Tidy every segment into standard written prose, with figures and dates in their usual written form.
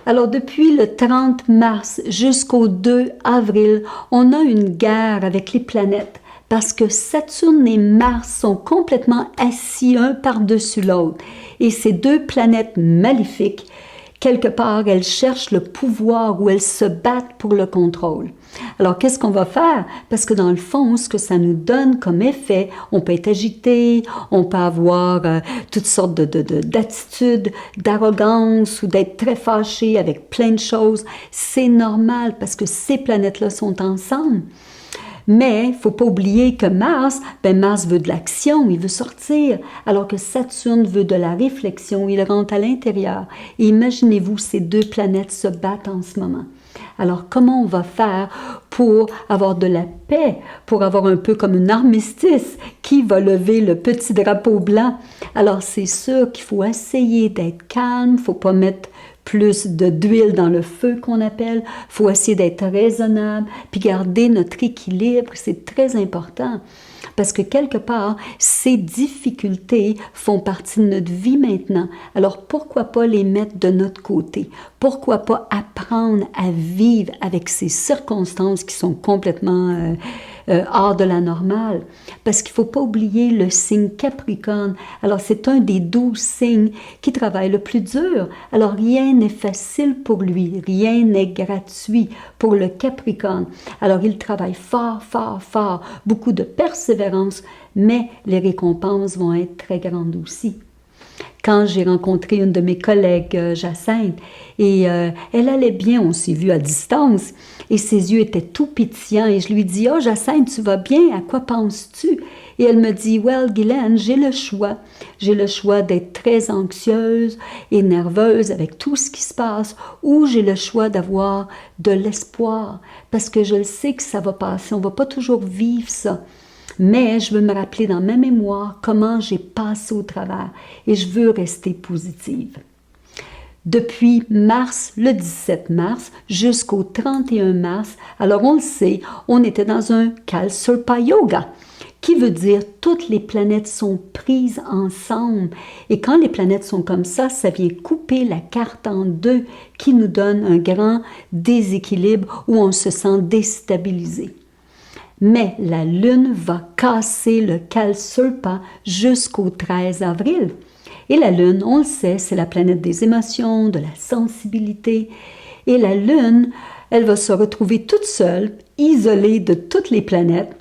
Alors, depuis le 30 mars jusqu'au 2 avril, on a une guerre avec les planètes parce que Saturne et Mars sont complètement assis un par-dessus l'autre. Et ces deux planètes maléfiques, quelque part, elles cherchent le pouvoir ou elles se battent pour le contrôle. Alors, qu'est-ce qu'on va faire? Parce que dans le fond, ce que ça nous donne comme effet, on peut être agité, on peut avoir toutes sortes d'attitudes, d'arrogance ou d'être très fâché avec plein de choses. C'est normal parce que ces planètes-là sont ensemble. Mais il ne faut pas oublier que Mars veut de l'action, il veut sortir, alors que Saturne veut de la réflexion, il rentre à l'intérieur. Et imaginez-vous, ces deux planètes se battent en ce moment. Alors, comment on va faire pour avoir de la paix, pour avoir un peu comme un armistice qui va lever le petit drapeau blanc? Alors, c'est sûr qu'il faut essayer d'être calme, il ne faut pas mettre plus d'huile dans le feu qu'on appelle. Il faut essayer d'être raisonnable, puis garder notre équilibre, c'est très important. Parce que quelque part, ces difficultés font partie de notre vie maintenant. Alors pourquoi pas les mettre de notre côté? Pourquoi pas apprendre à vivre avec ces circonstances qui sont complètement hors de la normale? Parce qu'il ne faut pas oublier le signe Capricorne. Alors c'est un des 12 signes qui travaille le plus dur. Alors rien n'est facile pour lui, rien n'est gratuit pour le Capricorne. Alors il travaille fort, fort, fort, beaucoup de persévérance, mais les récompenses vont être très grandes aussi. Quand j'ai rencontré une de mes collègues, Jacinthe, et elle allait bien, on s'est vu à distance, et ses yeux étaient tout pétillants, et je lui dis « Oh Jacinthe, tu vas bien? À quoi penses-tu? » Et elle me dit « Well, Guylaine, j'ai le choix. J'ai le choix d'être très anxieuse et nerveuse avec tout ce qui se passe, ou j'ai le choix d'avoir de l'espoir, parce que je le sais que ça va passer, on ne va pas toujours vivre ça. » Mais je veux me rappeler dans ma mémoire comment j'ai passé au travers et je veux rester positive. Depuis mars, le 17 mars, jusqu'au 31 mars, alors on le sait, on était dans un Kalsurpa Yoga, qui veut dire toutes les planètes sont prises ensemble. Et quand les planètes sont comme ça vient couper la carte en deux, qui nous donne un grand déséquilibre où on se sent déstabilisé. Mais la Lune va casser le Kalsurpa jusqu'au 13 avril. Et la Lune, on le sait, c'est la planète des émotions, de la sensibilité. Et la Lune, elle va se retrouver toute seule, isolée de toutes les planètes.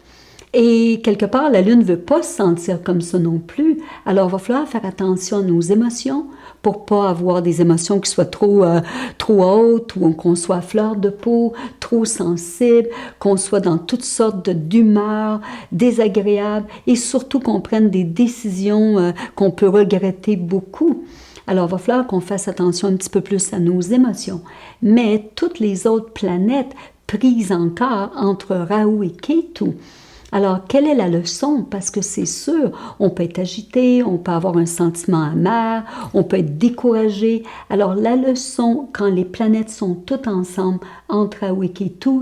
Et quelque part, la Lune ne veut pas se sentir comme ça non plus. Alors, il va falloir faire attention à nos émotions pour ne pas avoir des émotions qui soient trop hautes ou qu'on soit à fleur de peau, trop sensible, qu'on soit dans toutes sortes d'humeurs désagréables et surtout qu'on prenne des décisions qu'on peut regretter beaucoup. Alors, il va falloir qu'on fasse attention un petit peu plus à nos émotions. Mais toutes les autres planètes prises encore entre Rahu et Ketu. Alors, quelle est la leçon? Parce que c'est sûr, on peut être agité, on peut avoir un sentiment amer, on peut être découragé. Alors, la leçon, quand les planètes sont toutes ensemble, entre Rahu et Ketu,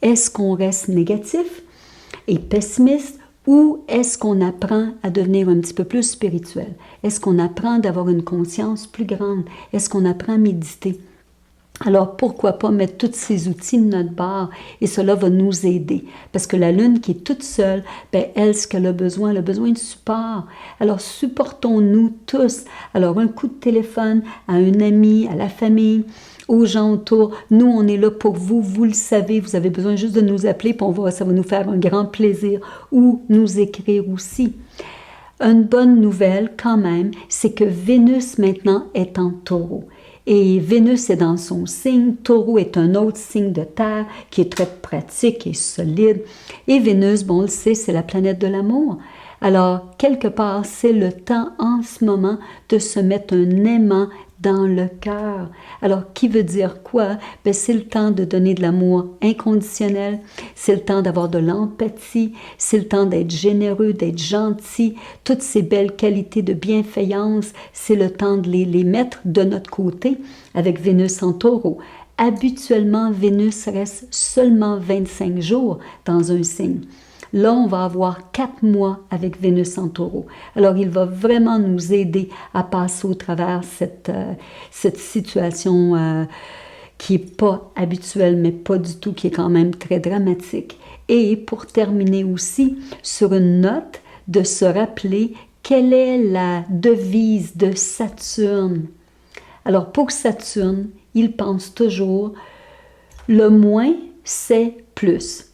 est-ce qu'on reste négatif et pessimiste ou est-ce qu'on apprend à devenir un petit peu plus spirituel? Est-ce qu'on apprend d'avoir une conscience plus grande? Est-ce qu'on apprend à méditer? Alors, pourquoi pas mettre tous ces outils de notre bord et cela va nous aider. Parce que la Lune qui est toute seule, elle, ce qu'elle a besoin de support. Alors, supportons-nous tous. Alors, un coup de téléphone à un ami, à la famille, aux gens autour. Nous, on est là pour vous, vous le savez. Vous avez besoin juste de nous appeler, puis ça va nous faire un grand plaisir. Ou nous écrire aussi. Une bonne nouvelle quand même, c'est que Vénus maintenant est en Taureau. Et Vénus est dans son signe, Taureau est un autre signe de terre qui est très pratique et solide. Et Vénus, on le sait, c'est la planète de l'amour. Alors, quelque part, c'est le temps en ce moment de se mettre un aimant dans le cœur. Alors, qui veut dire quoi? C'est le temps de donner de l'amour inconditionnel, c'est le temps d'avoir de l'empathie, c'est le temps d'être généreux, d'être gentil, toutes ces belles qualités de bienfaillance, c'est le temps de les mettre de notre côté avec Vénus en Taureau. Habituellement, Vénus reste seulement 25 jours dans un signe. Là, on va avoir 4 mois avec Vénus en taureau. Alors, il va vraiment nous aider à passer au travers cette situation qui n'est pas habituelle, mais pas du tout, qui est quand même très dramatique. Et pour terminer aussi, sur une note, de se rappeler quelle est la devise de Saturne. Alors, pour Saturne, il pense toujours le moins, c'est plus.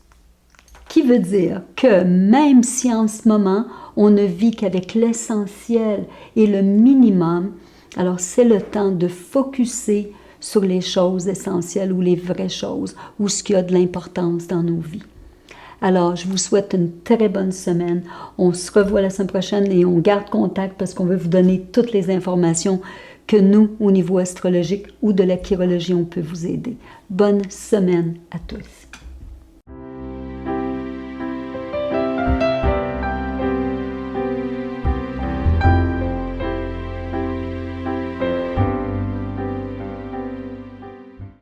Qui veut dire que même si en ce moment, on ne vit qu'avec l'essentiel et le minimum, alors c'est le temps de focusser sur les choses essentielles ou les vraies choses, ou ce qui a de l'importance dans nos vies. Alors, je vous souhaite une très bonne semaine. On se revoit la semaine prochaine et on garde contact parce qu'on veut vous donner toutes les informations que nous, au niveau astrologique ou de la chirologie, on peut vous aider. Bonne semaine à tous.